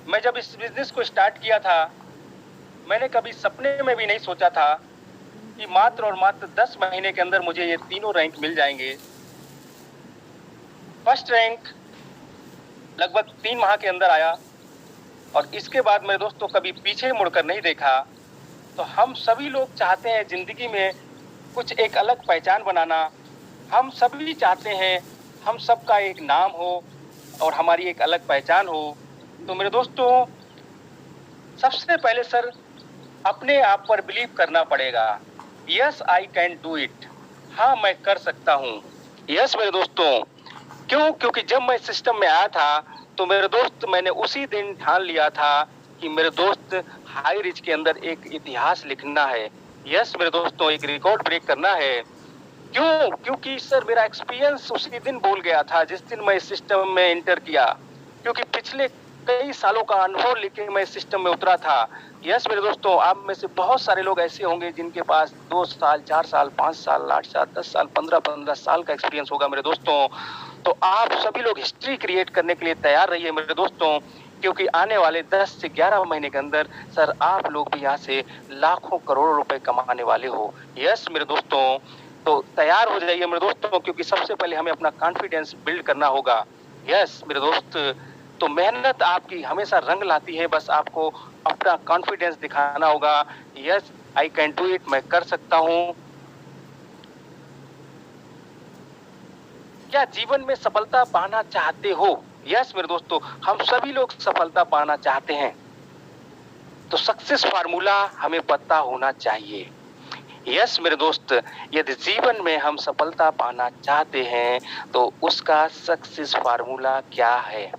मैं जब इस बिज़नेस को स्टार्ट किया था, मैंने कभी सपने में भी नहीं सोचा था कि मात्र और मात्र 10 महीने के अंदर मुझे ये तीनों रैंक मिल जाएँगे। फर्स्ट रैंक लगभग 3 माह के अंदर आया और इसके बाद मेरे दोस्तों कभी पीछे मुड़कर नहीं देखा। तो हम सभी लोग चाहते हैं ज़िंदगी में कुछ एक अलग पहचान बनाना। हम सभी चाहते हैं हम सबका एक नाम हो और हमारी एक अलग पहचान हो। तो मेरे दोस्तों, सबसे पहले सर अपने आप पर बिलीव करना पड़ेगा। Yes I can do it. हाँ, मैं कर सकता हूँ। यस मेरे दोस्तों, क्यों? क्योंकि जब मैं सिस्टम में आया था, तो मेरे दोस्त मैंने उसी दिन ठान लिया था कि मेरे दोस्त हाई रिच के अंदर एक इतिहास लिखना है। यस मेरे दोस्तों, एक रिकॉर्ड ब्रेक करना है। क्यों? क्योंकि सर मेरा एक्सपीरियंस उसी दिन बोल गया था जिस दिन मैं इस सिस्टम में एंटर किया। क्योंकि पिछले कई सालों का अनुभव लेके मैं इस सिस्टम में उतरा था। यस मेरे दोस्तों, आप में से बहुत सारे लोग ऐसे होंगे जिनके पास 2 साल, 4 साल, 5 साल, 8 साल, 10 साल, 15-15 साल का एक्सपीरियंस होगा मेरे दोस्तों। तो आप सभी लोग हिस्ट्री क्रिएट करने के लिए तैयार रहिए मेरे दोस्तों, क्योंकि आने वाले 10 से 11 महीने के अंदर सर आप लोग भी यहाँ से लाखों करोड़ों रुपए कमाने वाले हो। यस मेरे दोस्तों, तो तैयार हो जाइए मेरे दोस्तों, क्योंकि सबसे पहले हमें अपना कॉन्फिडेंस बिल्ड करना होगा। यस मेरे दोस्त, तो मेहनत आपकी हमेशा रंग लाती है, बस आपको अपना कॉन्फिडेंस दिखाना होगा। Yes I can do it, मैं कर सकता हूँ। क्या जीवन में सफलता पाना चाहते हो? यस मेरे दोस्तों, हम सभी लोग सफलता पाना चाहते हैं। तो सक्सेस फार्मूला हमें पता होना चाहिए। यस मेरे दोस्त, यदि जीवन में हम सफलता पाना चाहते हैं, तो उसका सक्सेस फार्मूला क्या है?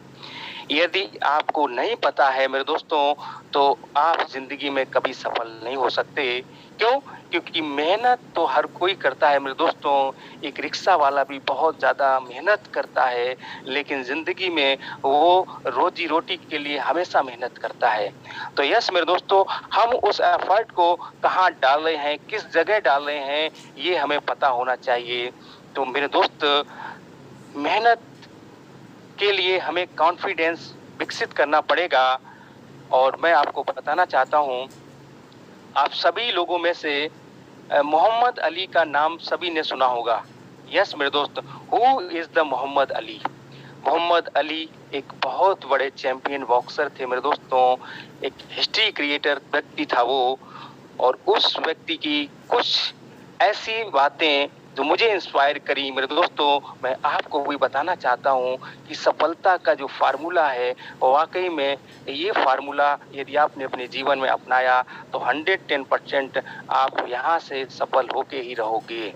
यदि आपको नहीं पता है मेरे दोस्तों, तो आप ज़िंदगी में कभी सफल नहीं हो सकते। क्यों? क्योंकि मेहनत तो हर कोई करता है मेरे दोस्तों। एक रिक्शा वाला भी बहुत ज़्यादा मेहनत करता है, लेकिन ज़िंदगी में वो रोज़ी-रोटी के लिए हमेशा मेहनत करता है। तो यस मेरे दोस्तों, हम उस एफर्ट को कहाँ डाल रहे हैं, किस जगह डाल रहे हैं, ये हमें पता होना चाहिए। तो मेरे दोस्त, मेहनत के लिए हमें कॉन्फिडेंस विकसित करना पड़ेगा। और मैं आपको बताना चाहता हूँ, आप सभी लोगों में से मोहम्मद अली का नाम सभी ने सुना होगा। यस मेरे दोस्त, who is the Muhammad Ali? Muhammad Ali एक बहुत बड़े चैंपियन बॉक्सर थे मेरे दोस्तों, एक हिस्ट्री क्रिएटर व्यक्ति था वो। और उस व्यक्ति की कुछ ऐसी बातें जो मुझे इंस्पायर करी मेरे दोस्तों, मैं आपको भी बताना चाहता हूँ कि सफलता का जो फार्मूला है, वाक़ई में ये फार्मूला यदि आपने अपने जीवन में अपनाया, तो 110% आप यहाँ से सफल होके ही रहोगे।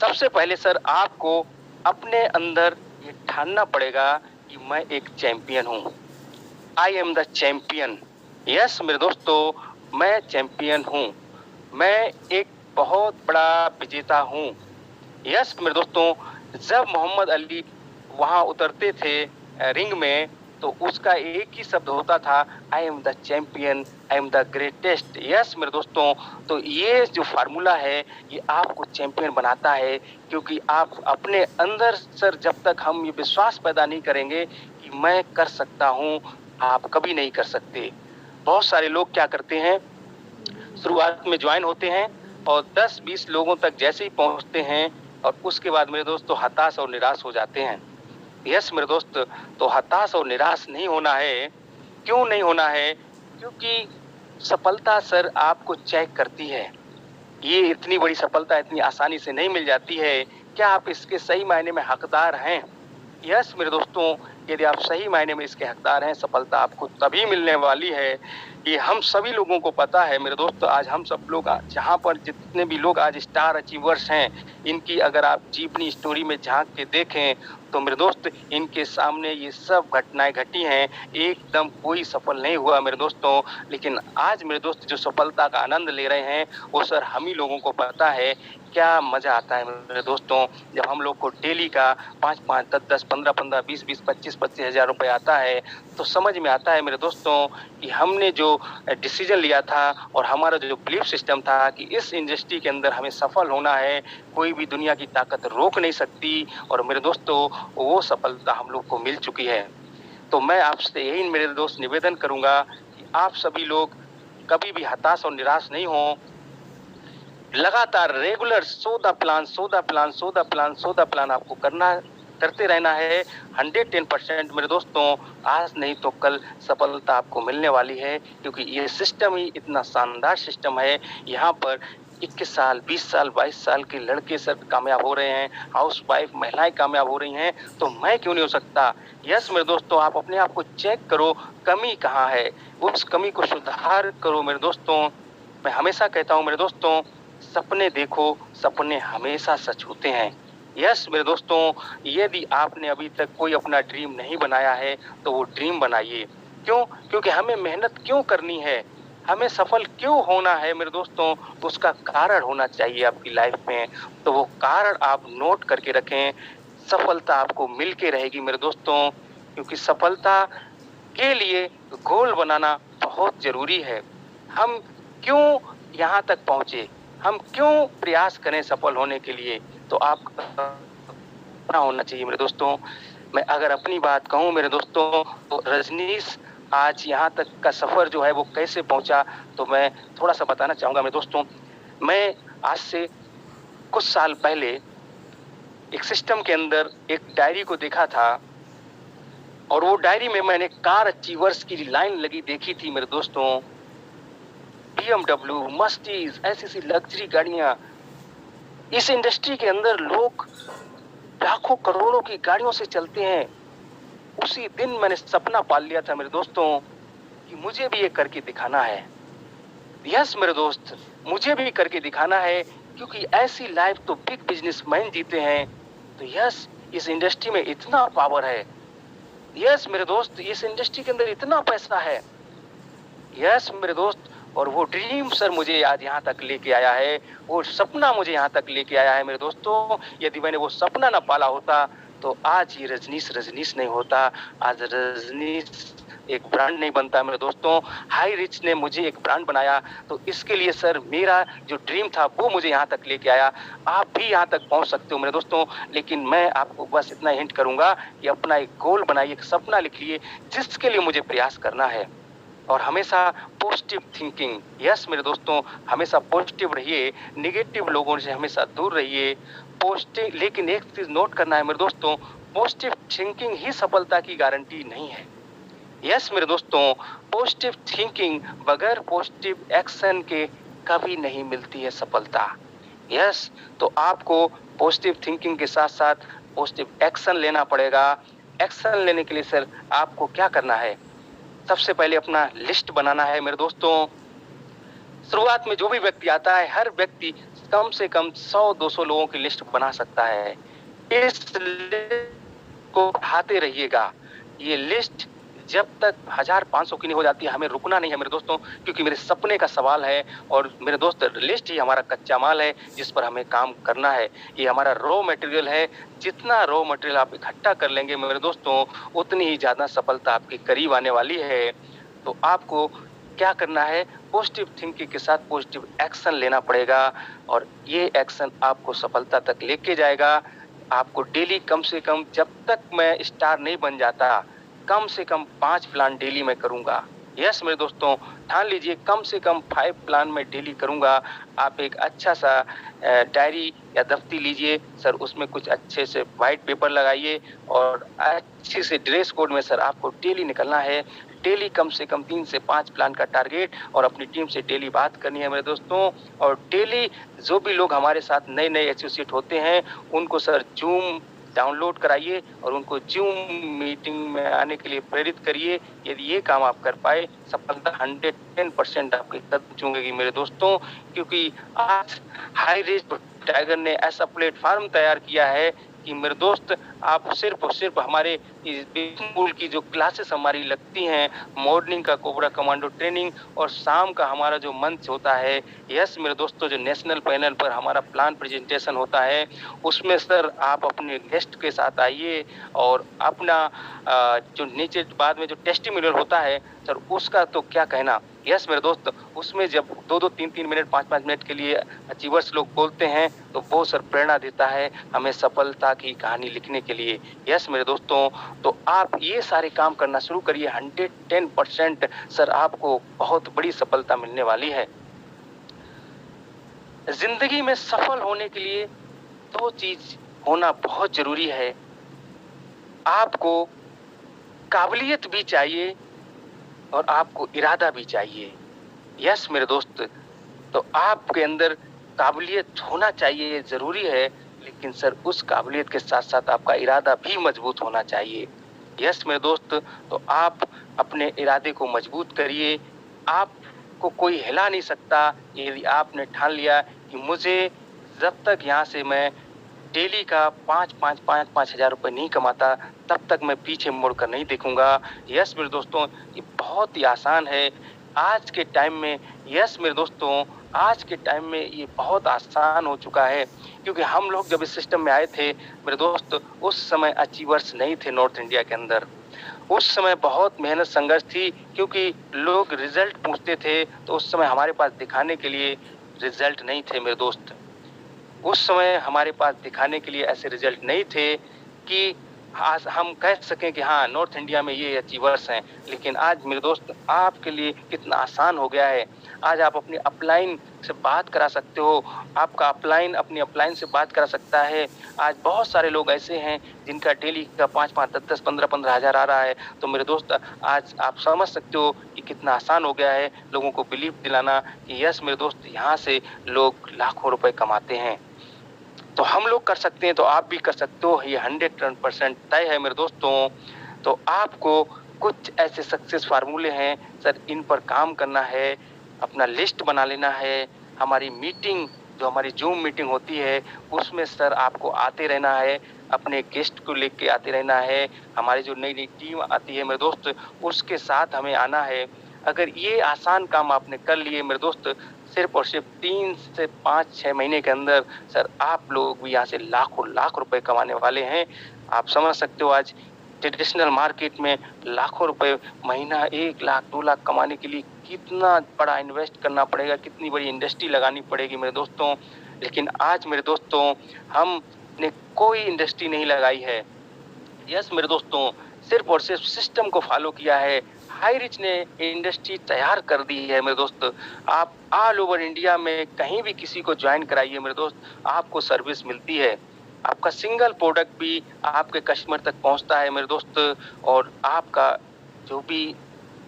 सबसे पहले सर आपको अपने अंदर ये ठानना पड़ेगा कि मैं एक चैंपियन हूँ। I am the champion. Yes मेरे दोस्तों, मैं चैंपियन हूँ। मैं एक बहुत बड़ा विजेता हूँ। यस मेरे दोस्तों, जब मोहम्मद अली वहाँ उतरते थे रिंग में, तो उसका एक ही शब्द होता था, I am the champion, I am the greatest. Yes मेरे दोस्तों, तो ये जो फार्मूला है, ये आपको चैंपियन बनाता है। क्योंकि आप अपने अंदर सर जब तक हम ये विश्वास पैदा नहीं करेंगे कि मैं कर सकता हूँ, आप कभी नहीं कर सकते। बहुत सारे लोग क्या करते हैं, शुरुआत में ज्वाइन होते हैं और 10-20 लोगों तक जैसे ही पहुंचते हैं, और उसके बाद मेरे दोस्तों हताश और निराश हो जाते हैं। यस मेरे दोस्त, तो हताश और निराश नहीं होना है। क्यों नहीं होना है? क्योंकि सफलता सर आपको चेक करती है। ये इतनी बड़ी सफलता इतनी आसानी से नहीं मिल जाती है। क्या आप इसके सही मायने में हकदार हैं? यस मेरे दोस्तों, यदि आप सही मायने में इसके हकदार हैं, सफलता आपको तभी मिलने वाली है। ये हम सभी लोगों को पता है मेरे दोस्तों। आज हम सब लोग जहाँ पर जितने भी लोग आज स्टार अचीवर्स हैं, इनकी अगर आप जीवनी स्टोरी में झांक के देखें, तो मेरे दोस्त इनके सामने ये सब घटनाएं घटी हैं। एकदम कोई सफल नहीं हुआ मेरे दोस्तों। लेकिन आज मेरे दोस्त जो सफलता का आनंद ले रहे हैं, वो सर हम ही लोगों को पता है। क्या मजा आता है मेरे दोस्तों, जब हम लोग को डेली का 5-5, 10-10, 15-15, 20-20, 25-25 हजार रुपए आता है, तो समझ में आता है मेरे दोस्तों कि हमने जो डिसीजन लिया था और हमारा जो बिलीफ सिस्टम था कि इस इंडस्ट्री के अंदर हमें सफल होना है, कोई भी दुनिया की ताकत रोक नहीं सकती। और मेरे दोस्तों, वो सफलता हम लोग को मिल चुकी है। तो तो मैं आपसे यही मेरे दोस्त निवेदन करूंगा कि आप सभी लोग कभी भी हताश और निराश नहीं हो। लगातार रेगुलर सो द प्लान आपको करते रहना है। 110% मेरे दोस्तों, आज नहीं तो कल सफलता आपको मिलने वाली है, क्योंकि ये सिस्टम ही इतना शानदार सिस्टम है। यहाँ पर 21 साल, 20 साल, 22 साल के लड़के सब कामयाब हो रहे हैं, हाउस वाइफ महिलाएं कामयाब हो रही हैं, तो मैं क्यों नहीं हो सकता? यस मेरे दोस्तों, आप अपने आप को चेक करो, कमी कहाँ है, उस कमी को सुधार करो मेरे दोस्तों। मैं हमेशा कहता हूँ मेरे दोस्तों, सपने देखो, सपने हमेशा सच होते हैं। यस मेरे दोस्तों, यदि आपने अभी तक कोई अपना ड्रीम नहीं बनाया है तो वो ड्रीम बनाइए। क्यों? क्योंकि हमें मेहनत क्यों करनी है, हमें सफल क्यों होना है मेरे दोस्तों, उसका कारण होना चाहिए आपकी लाइफ में। तो वो कारण आप नोट करके रखें, सफलता आपको मिल के रहेगी मेरे दोस्तों। क्योंकि सफलता के लिए गोल बनाना बहुत जरूरी है। हम क्यों यहाँ तक पहुंचे, हम क्यों प्रयास करें सफल होने के लिए, तो आपका होना चाहिए मेरे दोस्तों। मैं अगर अपनी बात कहूँ मेरे दोस्तों, तो रजनीश आज यहाँ तक का सफर जो है वो कैसे पहुंचा, तो मैं थोड़ा सा बताना चाहूंगा मेरे दोस्तों। मैं आज से कुछ साल पहले एक सिस्टम के अंदर एक डायरी को देखा था, और वो डायरी में मैंने कार अचीवर्स की लाइन लगी देखी थी मेरे दोस्तों। BMW, मर्सिडीज, ऐसी लग्जरी गाड़ियां, इस इंडस्ट्री के अंदर लोग लाखों करोड़ों की गाड़ियों से चलते हैं। उसी दिन मैंने सपना पाल लिया था मेरे दोस्तों कि मुझे भी ये करके दिखाना है। यस मेरे दोस्त, मुझे भी करके दिखाना है, क्योंकि ऐसी लाइफ तो बिग बिजनेसमैन जीते हैं। तो यस, इस इंडस्ट्री में इतना पावर है। यस मेरे दोस्त, इस इंडस्ट्री के अंदर इतना पैसा है। यस मेरे दोस्त, और वो ड्रीम सर मुझे आज यहाँ तक लेके आया है, वो सपना मुझे यहाँ तक लेके आया है मेरे दोस्तों। यदि मैंने वो सपना ना पाला होता तो आज ये रजनीश नहीं होता, आज रजनीश एक ब्रांड नहीं बनता मेरे दोस्तों। हाई रिच ने मुझे एक ब्रांड बनाया, तो इसके लिए सर मेरा जो ड्रीम था वो मुझे यहाँ तक लेके आया। आप भी यहाँ तक पहुँच सकते हो मेरे दोस्तों, लेकिन मैं आपको बस इतना हिंट करूंगा कि अपना एक गोल बनाइए, एक सपना लिखिए जिसके लिए मुझे प्रयास करना है, और हमेशा पॉजिटिव थिंकिंग। यस मेरे दोस्तों, हमेशा पॉजिटिव रहिए, नेगेटिव लोगों से हमेशा दूर रहिए। पॉजिटिव, लेकिन एक चीज नोट करना है मेरे दोस्तों, पॉजिटिव थिंकिंग ही सफलता की गारंटी नहीं है। यस मेरे दोस्तों, पॉजिटिव थिंकिंग बगैर पॉजिटिव एक्शन के कभी नहीं मिलती है सफलता। यस, तो आपको पॉजिटिव थिंकिंग के साथ साथ पॉजिटिव एक्शन लेना पड़ेगा। एक्शन लेने के लिए सर आपको क्या करना है? सबसे पहले अपना लिस्ट बनाना है मेरे दोस्तों। शुरुआत में जो भी व्यक्ति आता है, हर व्यक्ति कम से कम 100-200 लोगों की लिस्ट बना सकता है। इस लिस्ट को बढ़ाते रहिएगा। ये लिस्ट जब तक 1500 की नहीं हो जाती है, हमें रुकना नहीं है मेरे दोस्तों, क्योंकि मेरे सपने का सवाल है। और मेरे दोस्त, लिस्ट ही हमारा कच्चा माल है जिस पर हमें काम करना है। ये हमारा रॉ मटेरियल है। जितना रॉ मटेरियल आप इकट्ठा कर लेंगे मेरे दोस्तों, उतनी ही ज्यादा सफलता आपके करीब आने वाली है। तो आपको क्या करना है? पॉजिटिव थिंकिंग के साथ पॉजिटिव एक्शन लेना पड़ेगा, और ये एक्शन आपको सफलता तक लेके जाएगा। आपको डेली कम से कम, जब तक मैं स्टार नहीं बन जाता, कम से कम 5 प्लान डेली में करूंगा। यस मेरे दोस्तों, ठान लीजिए कम से कम 5 प्लान में डेली करूंगा। आप एक अच्छा सा डायरी या दफ्ती लीजिए सर, उसमें कुछ अच्छे से व्हाइट पेपर लगाइए, और अच्छे से ड्रेस कोड में सर आपको डेली निकलना है। डेली कम से कम 3 से 5 प्लान का टारगेट, और अपनी टीम से डेली बात करनी है मेरे दोस्तों। और डेली जो भी लोग हमारे साथ नए एसोसिएट होते हैं, उनको सर जूम डाउनलोड कराइए और उनको जूम मीटिंग में आने के लिए प्रेरित करिए। यदि ये काम आप कर पाए, सफलता 110% आपके कदम चूमेगी मेरे दोस्तों। क्योंकि आज हाई रिस्क टाइगर ने ऐसा प्लेटफॉर्म तैयार किया है कि मेरे दोस्त, आप सिर्फ और सिर्फ हमारे स्कूल की जो क्लासेस हमारी लगती हैं, मॉर्निंग का कोबरा कमांडो ट्रेनिंग और शाम का हमारा जो मंच होता है, यस मेरे दोस्तों, जो नेशनल पैनल पर हमारा प्लान प्रेजेंटेशन होता है, उसमें सर आप अपने गेस्ट के साथ आइए, और अपना जो नीचे बाद में जो टेस्टिमोनियल होता है सर, उसका तो क्या कहना। यस मेरे दोस्त, उसमें जब 2-2, 3-3 मिनट, 5-5 मिनट के लिए अचीवर्स लोग बोलते हैं, तो वो सर प्रेरणा देता है हमें सफलता की कहानी लिखने के लिए। यस मेरे दोस्तों, तो आप ये सारे काम करना शुरू करिए। 110% सर आपको बहुत बड़ी सफलता मिलने वाली है। जिंदगी में सफल होने के लिए दो चीज होना बहुत जरूरी है। आपको काबिलियत भी चाहिए और आपको इरादा भी चाहिए। यस मेरे दोस्त, तो आपके अंदर काबिलियत होना चाहिए, जरूरी है, लेकिन सर उस काबिलियत के साथ साथ आपका इरादा भी मजबूत होना चाहिए। यस मेरे दोस्त, तो आप अपने इरादे को मजबूत करिए। आपको कोई हिला नहीं सकता। यदि आपने ठान लिया कि मुझे जब तक यहाँ से मैं डेली का 5 हजार रुपए नहीं कमाता, तब तक मैं पीछे मुड़कर नहीं देखूंगा। यस मेरे दोस्तों, ये बहुत ही आसान है आज के टाइम में। यस मेरे दोस्तों, आज के टाइम में ये बहुत आसान हो चुका है, क्योंकि हम लोग जब इस सिस्टम में आए थे मेरे दोस्त, उस समय अचीवर्स नहीं थे नॉर्थ इंडिया के अंदर। उस समय बहुत मेहनत संघर्ष थी, क्योंकि लोग रिजल्ट पूछते थे, तो उस समय हमारे पास दिखाने के लिए रिजल्ट नहीं थे मेरे दोस्त। उस समय हमारे पास दिखाने के लिए ऐसे रिजल्ट नहीं थे कि आज हम कह सकें कि हाँ नॉर्थ इंडिया में ये अचीवर्स हैं। लेकिन आज मेरे दोस्त आपके लिए कितना आसान हो गया है। आज आप अपनी अपलाइन से बात करा सकते हो, आपका अपलाइन अपनी अपलाइन से बात करा सकता है। आज बहुत सारे लोग ऐसे हैं जिनका डेली का 5 10 15 हजार आ रहा है। तो मेरे दोस्त आज आप समझ सकते हो कि कितना आसान हो गया है लोगों को बिलीव दिलाना कि यस मेरे दोस्त यहाँ से लोग लाखों रुपए कमाते हैं। तो हम लोग कर सकते हैं तो आप भी कर सकते हो। ये 110% तय है मेरे दोस्तों। तो आपको कुछ ऐसे सक्सेस फार्मूले हैं सर, इन पर काम करना है, अपना लिस्ट बना लेना है। हमारी मीटिंग जो हमारी जूम मीटिंग होती है उसमें सर आपको आते रहना है, अपने गेस्ट को लेके आते रहना है। हमारी जो नई नई टीम आती है मेरे दोस्त, उसके साथ हमें आना है। अगर ये आसान काम आपने कर लिए मेरे दोस्त, सिर्फ और सिर्फ 3 से 5-6 महीने के अंदर सर आप लोग भी यहाँ से लाखों लाख रुपए कमाने वाले हैं। आप समझ सकते हो आज ट्रेडिशनल मार्केट में लाखों रुपए महीना 1 लाख 2 लाख कमाने के लिए कितना बड़ा इन्वेस्ट करना पड़ेगा, कितनी बड़ी इंडस्ट्री लगानी पड़ेगी मेरे दोस्तों। लेकिन आज मेरे दोस्तों हमने कोई इंडस्ट्री नहीं लगाई है। यस मेरे दोस्तों, सिर्फ और सिर्फ सिस्टम को फॉलो किया है। हाई रिच ने इंडस्ट्री तैयार कर दी है मेरे दोस्त। आप ऑल ओवर इंडिया में कहीं भी किसी को ज्वाइन कराइए मेरे दोस्त, आपको सर्विस मिलती है। आपका सिंगल प्रोडक्ट भी आपके कस्टमर तक पहुंचता है मेरे दोस्त। और आपका जो भी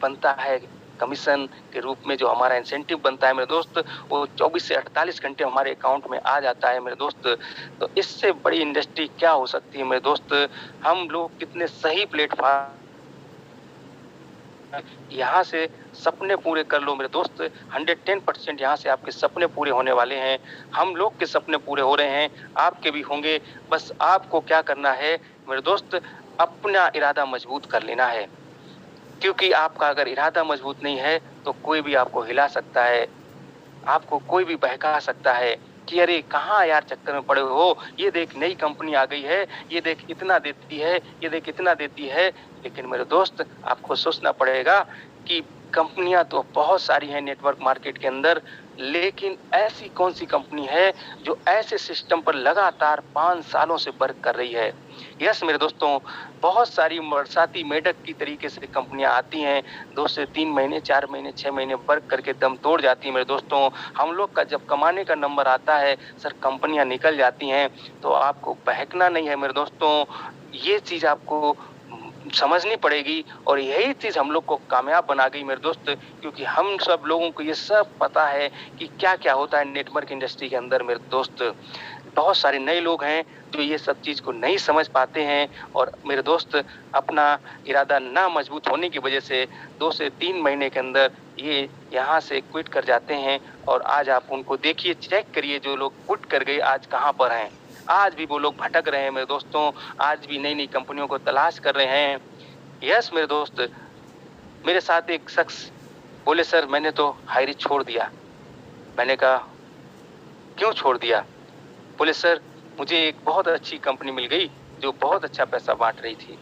बनता है कमीशन के रूप में, जो हमारा इंसेंटिव बनता है मेरे दोस्त, वो 24 से 48 घंटे हमारे अकाउंट में आ जाता है मेरे दोस्त। तो इससे बड़ी इंडस्ट्री क्या हो सकती है मेरे दोस्त। हम लोग कितने सही प्लेटफॉर्म यहाँ से सपने पूरे कर लो मेरे दोस्त। 110% यहाँ से आपके सपने पूरे होने वाले हैं। हम लोग के सपने पूरे हो रहे हैं, आपके भी होंगे। बस आपको क्या करना है मेरे दोस्त, अपना इरादा मजबूत कर लेना है। क्योंकि आपका अगर इरादा मजबूत नहीं है तो कोई भी आपको हिला सकता है, आपको कोई भी बहका सकता है कि अरे कहाँ यार चक्कर में पड़े हो, ये देख नई कंपनी आ गई है, ये देख इतना देती है, ये देख इतना देती है। लेकिन मेरे दोस्त आपको सोचना पड़ेगा कि कंपनियां तो बहुत सारी हैं नेटवर्क मार्केट के अंदर, लेकिन ऐसी कौन सी कंपनी है जो ऐसे सिस्टम पर लगातार 5 सालों से वर्क कर रही है। यस मेरे दोस्तों, बहुत सारी बरसाती मेढक की तरीके से कंपनियां आती हैं, 2 से 3 महीने 4 महीने 6 महीने वर्क करके दम तोड़ जाती हैं मेरे दोस्तों। हम लोग का जब कमाने का नंबर आता है सर, कंपनियां निकल जाती हैं। तो आपको बहकना नहीं है मेरे दोस्तों, ये चीज आपको समझनी पड़ेगी। और यही चीज हम लोग को कामयाब बना गई मेरे दोस्त, क्योंकि हम सब लोगों को ये सब पता है कि क्या क्या होता है नेटवर्क इंडस्ट्री के अंदर मेरे दोस्त। बहुत सारे नए लोग हैं जो ये सब चीज को नहीं समझ पाते हैं, और मेरे दोस्त अपना इरादा ना मजबूत होने की वजह से 2 से 3 महीने के अंदर ये यहाँ से क्विट कर जाते हैं। और आज आप उनको देखिए, चेक करिए, जो लोग क्विट कर गए आज कहाँ पर हैं। आज भी वो लोग भटक रहे हैं मेरे दोस्तों, आज भी नई नई कंपनियों को तलाश कर रहे हैं। यस मेरे दोस्त, मेरे साथ एक शख्स बोले सर मैंने तो हाई रिच छोड़ दिया। मैंने कहा क्यों छोड़ दिया? बोले सर मुझे एक बहुत अच्छी कंपनी मिल गई जो बहुत अच्छा पैसा बांट रही थी,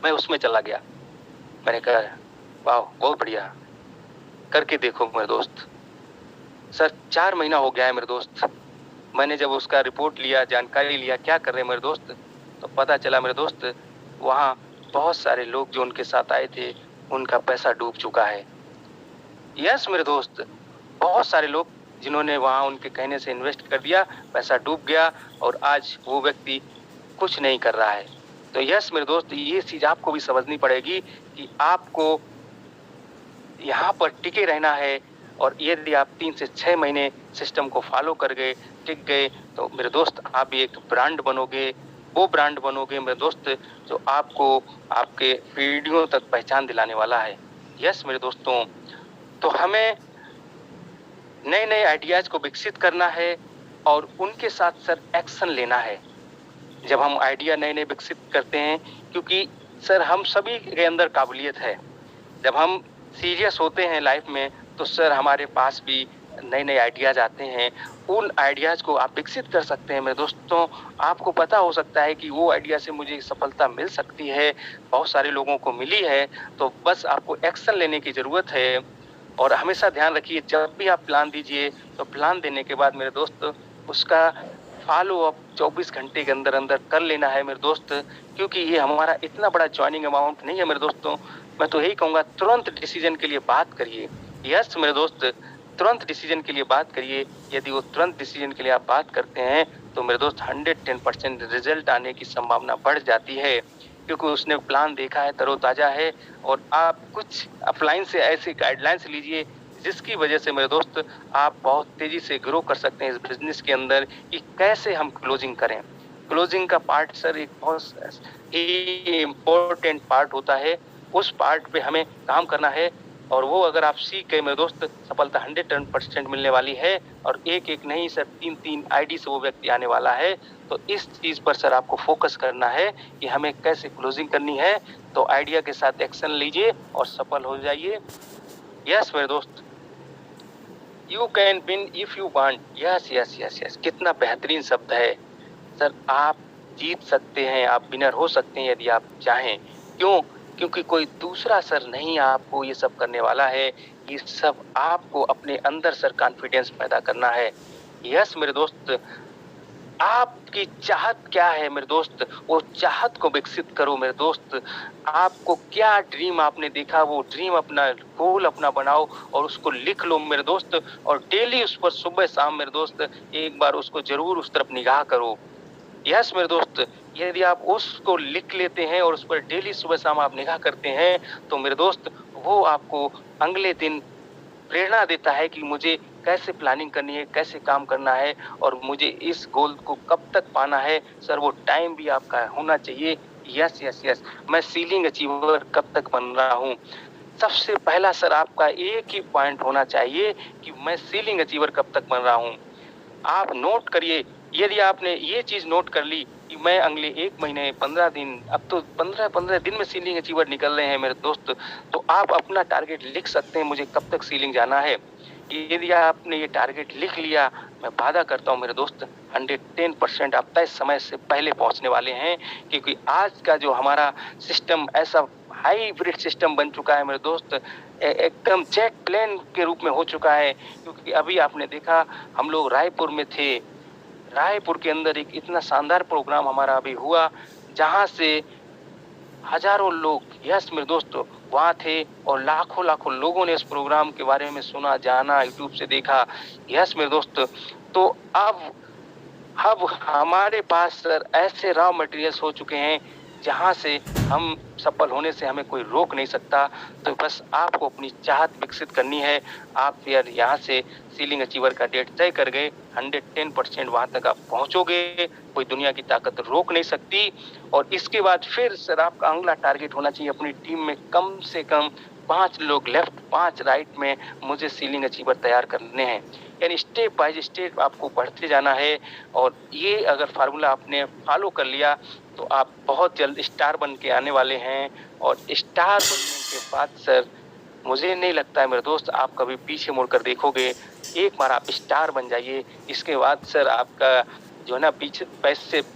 मैं उसमें चला गया। मैंने कहा वाह बहुत बढ़िया, करके देखो मेरे दोस्त। सर 4 महीना हो गया है मेरे दोस्त, मैंने जब उसका रिपोर्ट लिया, जानकारी लिया क्या कर रहे हैं मेरे दोस्त, तो पता चला मेरे दोस्त वहाँ बहुत सारे लोग जो उनके साथ आए थे, उनका पैसा डूब चुका है। यस मेरे दोस्त, बहुत सारे लोग जिन्होंने वहाँ उनके कहने से इन्वेस्ट कर दिया, पैसा डूब गया और आज वो व्यक्ति कुछ नहीं कर रहा है। तो यस मेरे दोस्त, ये चीज़ आपको भी समझनी पड़ेगी कि आपको यहाँ पर टिके रहना है और यदि आप 3 से 6 महीने सिस्टम को फॉलो कर गए, टिक गए, तो मेरे दोस्त आप भी एक ब्रांड बनोगे। वो ब्रांड बनोगे मेरे दोस्त जो आपको आपके पीढ़ियों तक पहचान दिलाने वाला है। यस मेरे दोस्तों, तो हमें नए-नए आइडियाज़ को विकसित करना है और उनके साथ सर एक्शन लेना है। जब हम आइडिया नए-नए विकसित करते हैं, क्योंकि सर हम सभी के अंदर काबिलियत है। जब हम सीरियस होते हैं लाइफ में, तो सर हमारे पास भी नए-नए आइडियाज़ आते हैं। उन आइडियाज़ को आप विकसित कर सकते हैं मेरे दोस्तों। आपको पता हो सकता है कि वो आइडिया से मुझे सफलता मिल सकती है, बहुत सारे लोगों को मिली है, तो बस आपको एक्शन लेने की ज़रूरत है। और हमेशा ध्यान रखिए, जब भी आप प्लान दीजिए, तो प्लान देने के बाद मेरे दोस्त उसका फॉलो अप 24 घंटे के अंदर-अंदर कर लेना है मेरे दोस्त, क्योंकि ये हमारा इतना बड़ा जॉइनिंग अमाउंट नहीं है मेरे दोस्तों। मैं तो यही कहूँगा, तुरंत डिसीजन के लिए बात करिए। यस मेरे दोस्त, तुरंत डिसीजन के लिए बात करिए। यदि वो तुरंत डिसीजन के लिए आप बात करते हैं, तो मेरे दोस्त 110% रिजल्ट आने की संभावना बढ़ जाती है, क्योंकि उसने प्लान देखा है, तरोताज़ा है। और आप कुछ ऑफलाइन से ऐसी गाइडलाइंस लीजिए जिसकी वजह से मेरे दोस्त आप बहुत तेज़ी से ग्रो कर सकते हैं इस बिज़नेस के अंदर कि कैसे हम क्लोजिंग करें। क्लोजिंग का पार्ट सर एक बहुत ही इम्पोर्टेंट पार्ट होता है। उस पार्ट पे हमें काम करना है और वो अगर आप सीख गए मेरे दोस्त, सफलता 110% मिलने वाली है। और एक-एक नहीं सर, 3-3 आईडी से वो व्यक्ति आने वाला है। तो इस चीज़ पर सर आपको फोकस करना है कि हमें कैसे क्लोजिंग करनी है। तो आइडिया के साथ एक्शन लीजिए और सफल हो जाइए। यस मेरे दोस्त, you can win if you want. Yes yes yes yes, कितना बेहतरीन शब्द है सर। आप जीत सकते हैं, आप विनर हो सकते हैं यदि आप चाहें। क्यों? क्योंकि कोई दूसरा सर नहीं आपको ये सब करने वाला है। ये सब आपको अपने अंदर सर कॉन्फिडेंस पैदा करना है। यस मेरे दोस्त, आपकी चाहत क्या है मेरे दोस्त, वो चाहत को विकसित करो मेरे दोस्त। आपको क्या ड्रीम आपने देखा, वो ड्रीम अपना गोल अपना बनाओ और उसको लिख लो मेरे दोस्त। और डेली उस पर सुबह शाम मेरे दोस्त एक बार उसको जरूर उस तरफ निगाह करो। यस मेरे दोस्त, यदि आप उसको लिख लेते हैं और उस पर डेली सुबह शाम आप निगाह करते हैं, तो मेरे दोस्त वो आपको अगले दिन प्रेरणा देता है कि मुझे कैसे प्लानिंग करनी है, कैसे काम करना है और मुझे इस गोल को कब तक पाना है। सर वो टाइम भी आपका होना चाहिए। यस यस यस, मैं सीलिंग अचीवर कब तक बन रहा हूँ। सबसे पहला सर आपका एक ही पॉइंट होना चाहिए कि मैं सीलिंग अचीवर कब तक बन रहा हूँ। आप नोट करिए, यदि आपने ये चीज़ नोट कर ली कि मैं अगले 1 महीने 15 दिन, अब तो 15-15 दिन में सीलिंग अचीवर निकल रहे हैं मेरे दोस्त, तो आप अपना टारगेट लिख सकते हैं, मुझे कब तक सीलिंग जाना है। यदि आपने ये टारगेट लिख लिया, मैं वादा करता हूँ मेरे दोस्त 110% आप तय समय से पहले पहुँचने वाले हैं। क्योंकि आज का जो हमारा सिस्टम ऐसा हाइब्रिड सिस्टम बन चुका है मेरे दोस्त, एकदम जेट प्लेन के रूप में हो चुका है। क्योंकि अभी आपने देखा, हम लोग रायपुर में थे, रायपुर के अंदर एक इतना शानदार प्रोग्राम हमारा अभी हुआ, जहाँ से हजारों लोग, यस मेरे दोस्तों, वहाँ थे और लाखों लाखों लोगों ने इस प्रोग्राम के बारे में सुना, जाना, यूट्यूब से देखा। यस मेरे दोस्त, तो अब हमारे पास सर ऐसे रॉ मटेरियल्स हो चुके हैं जहाँ से हम सफल होने से हमें कोई रोक नहीं सकता। तो बस आपको अपनी चाहत विकसित करनी है। आप यार यहाँ से सीलिंग अचीवर का डेट तय कर गए, 110% वहाँ तक आप पहुँचोगे, कोई दुनिया की ताकत रोक नहीं सकती। और इसके बाद फिर सर आपका अगला टारगेट होना चाहिए, अपनी टीम में कम से कम 5 लोग लेफ्ट 5 राइट में मुझे सीलिंग अचीवर तैयार करने हैं। यानी स्टेप बाय स्टेप आपको बढ़ते जाना है। और ये अगर फार्मूला आपने फॉलो कर लिया, तो आप बहुत जल्द स्टार बन के आने वाले हैं। और स्टार बनने के बाद सर मुझे नहीं लगता है मेरे दोस्त आप कभी पीछे मुड़कर देखोगे। एक बार आप स्टार बन जाइए, इसके बाद सर आपका जो है ना पीछे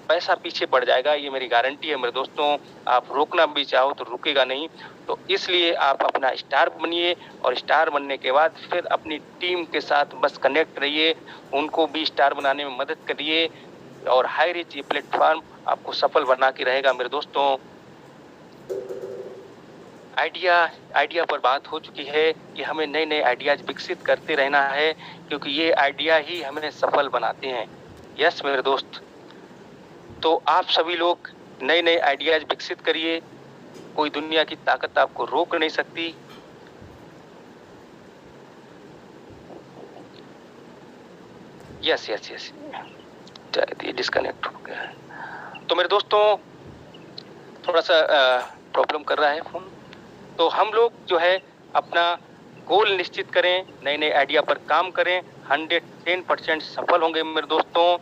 पैसा पीछे पड़ जाएगा, ये मेरी गारंटी है मेरे दोस्तों। आप रोकना भी चाहो तो रुकेगा नहीं। तो इसलिए आप अपना स्टार बनिए और स्टार बनने के बाद फिर अपनी टीम के साथ बस कनेक्ट रहिए, उनको भी स्टार बनाने में मदद करिए। और हाई रीच ये प्लेटफॉर्म आपको सफल बना के रहेगा मेरे दोस्तों। आइडिया आइडिया पर बात हो चुकी है कि हमें नए नए आइडियाज विकसित करते रहना है, क्योंकि ये आइडिया ही हमें सफल बनाते हैं। यस मेरे दोस्त, तो आप सभी लोग नए नए आइडियाज विकसित करिए, कोई दुनिया की ताकत आपको रोक नहीं सकती। यस यस यस, शायद ये डिस्कनेक्ट हो गया है। तो मेरे दोस्तों, थोड़ा सा प्रॉब्लम कर रहा है फोन। तो हम लोग जो है अपना गोल निश्चित करें, नए नए आइडिया पर काम करें, 110% सफल होंगे मेरे दोस्तों।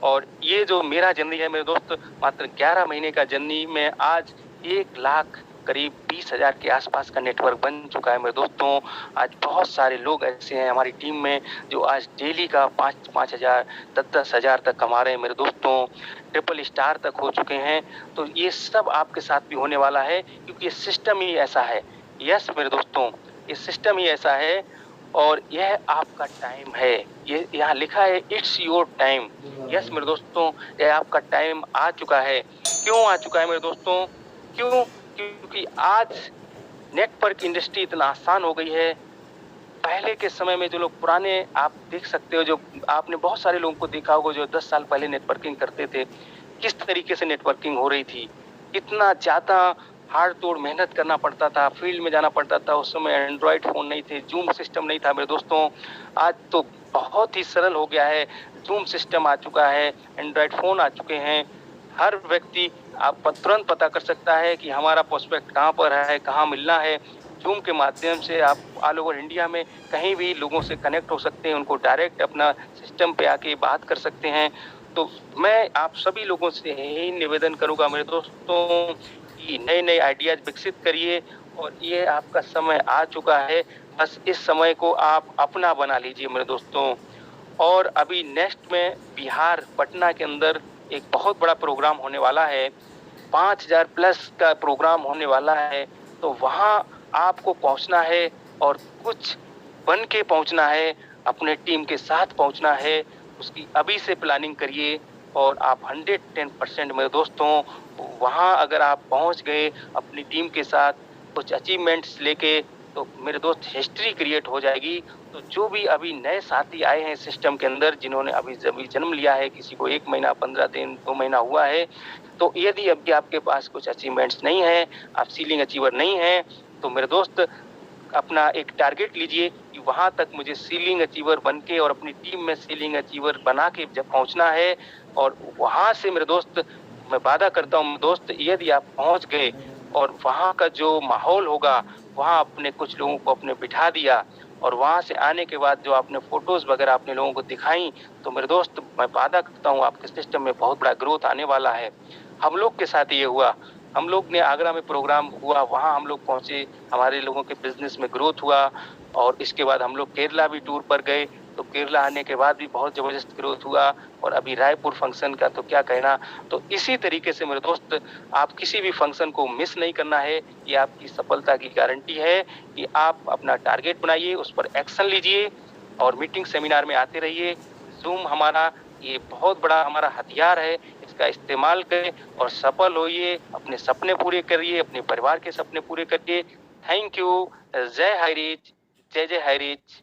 और ये जो मेरा जर्नी है मेरे दोस्त, मात्र 11 महीने का जर्नी में आज 1 लाख करीब 20,000 के आसपास का नेटवर्क बन चुका है मेरे दोस्तों। आज बहुत सारे लोग ऐसे हैं हमारी टीम में जो आज डेली का 5,000 10,000 तक कमा रहे हैं मेरे दोस्तों, ट्रिपल स्टार तक हो चुके हैं। तो ये सब आपके साथ भी होने वाला है, क्योंकि ये सिस्टम ही ऐसा है। यस मेरे दोस्तों, ये सिस्टम ही ऐसा है और यह आपका टाइम है। ये यहाँ लिखा है इट्स योर टाइम। यस मेरे दोस्तों, यह आपका टाइम आ चुका है। क्यों आ चुका है मेरे दोस्तों? क्यों? क्योंकि आज नेटवर्क इंडस्ट्री इतना आसान हो गई है। पहले के समय में जो लोग पुराने, आप देख सकते हो, जो आपने बहुत सारे लोगों को देखा होगा जो 10 साल पहले नेटवर्किंग करते थे, किस तरीके से नेटवर्किंग हो रही थी। इतना ज़्यादा हार्ड तोड़ मेहनत करना पड़ता था, फील्ड में जाना पड़ता था। उस समय एंड्रॉयड फ़ोन नहीं थे, जूम सिस्टम नहीं था मेरे दोस्तों। आज तो बहुत ही सरल हो गया है, जूम सिस्टम आ चुका है, एंड्रॉयड फ़ोन आ चुके हैं। हर व्यक्ति आप तुरंत पता कर सकता है कि हमारा प्रोस्पेक्ट कहाँ पर है, कहाँ मिलना है। जूम के माध्यम से आप ऑल ओवर इंडिया में कहीं भी लोगों से कनेक्ट हो सकते हैं, उनको डायरेक्ट अपना सिस्टम पे आके बात कर सकते हैं। तो मैं आप सभी लोगों से यही निवेदन करूंगा मेरे दोस्तों कि नए नए आइडियाज विकसित करिए, और ये आपका समय आ चुका है। बस इस समय को आप अपना बना लीजिए मेरे दोस्तों। और अभी नेक्स्ट में बिहार पटना के अंदर एक बहुत बड़ा प्रोग्राम होने वाला है, 5,000 प्लस का प्रोग्राम होने वाला है। तो वहाँ आपको पहुँचना है और कुछ बन के पहुँचना है, अपने टीम के साथ पहुँचना है। उसकी अभी से प्लानिंग करिए और आप 110% मेरे दोस्तों वहाँ अगर आप पहुँच गए अपनी टीम के साथ कुछ अचीवमेंट्स लेके, तो मेरे दोस्त हिस्ट्री क्रिएट हो जाएगी। तो जो भी अभी नए साथी आए हैं सिस्टम के अंदर, जिन्होंने अभी जन्म लिया है, किसी को 1 महीना, 15 दिन, 2 महीना हुआ है, तो यदि अभी आपके पास कुछ अचीवमेंट्स नहीं है, आप सीलिंग अचीवर नहीं हैं, तो मेरे दोस्त अपना एक टारगेट लीजिए कि वहाँ तक मुझे सीलिंग अचीवर बन के और अपनी टीम में सीलिंग अचीवर बना के जब पहुँचना है। और वहाँ से मेरे दोस्त मैं वादा करता हूँ दोस्त, यदि आप पहुँच गए और वहाँ का जो माहौल होगा, वहाँ अपने कुछ लोगों को अपने बिठा दिया और वहाँ से आने के बाद जो आपने फोटोज वगैरह अपने लोगों को दिखाई, तो मेरे दोस्त मैं वादा करता हूँ आपके सिस्टम में बहुत बड़ा ग्रोथ आने वाला है। हम लोग के साथ ये हुआ, हम लोग ने आगरा में प्रोग्राम हुआ, वहाँ हम लोग पहुँचे, हमारे लोगों के बिजनेस में ग्रोथ हुआ। और इसके बाद हम लोग केरला भी टूर पर गए, तो केरला आने के बाद भी बहुत ज़बरदस्त ग्रोथ हुआ। और अभी रायपुर फंक्शन का तो क्या कहना। तो इसी तरीके से मेरे दोस्त आप किसी भी फंक्शन को मिस नहीं करना है, ये आपकी सफलता की गारंटी है कि आप अपना टारगेट बनाइए, उस पर एक्शन लीजिए और मीटिंग सेमिनार में आते रहिए। जूम हमारा ये बहुत बड़ा हमारा हथियार है, इसका इस्तेमाल करें और सफल होइए, अपने सपने पूरे करिए, अपने परिवार के सपने पूरे करिए। Thank you. जय हरिज, जय जय हरिज।